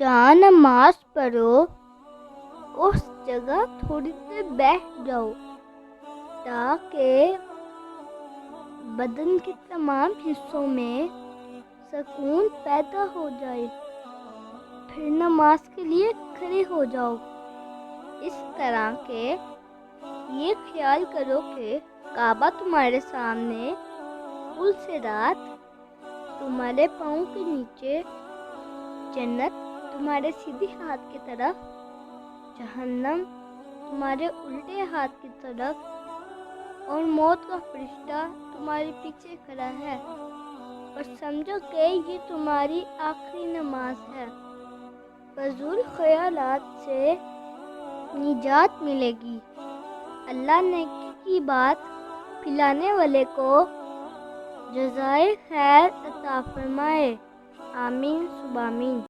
जहाँ नमाज पढ़ो उस जगह थोड़ी देर बैठ जाओ ताकि बदन के तमाम हिस्सों में सुकून पैदा हो जाए। फिर नमाज के लिए खड़े हो जाओ। इस तरह के ये ख्याल करो कि काबा तुम्हारे सामने, पुल से रात तुम्हारे पाँव के नीचे, जन्नत तुम्हारे सीधे हाथ की तरफ, जहन्नम तुम्हारे उल्टे हाथ की तरफ और मौत का फरिश्ता तुम्हारे पीछे खड़ा है। और समझो कि ये तुम्हारी आखिरी नमाज है। फजूल ख्यालात से निजात मिलेगी। अल्लाह नेकी की बात फैलाने वाले को जज़ाए खैर अता फरमाए। आमीन सुब आमीन।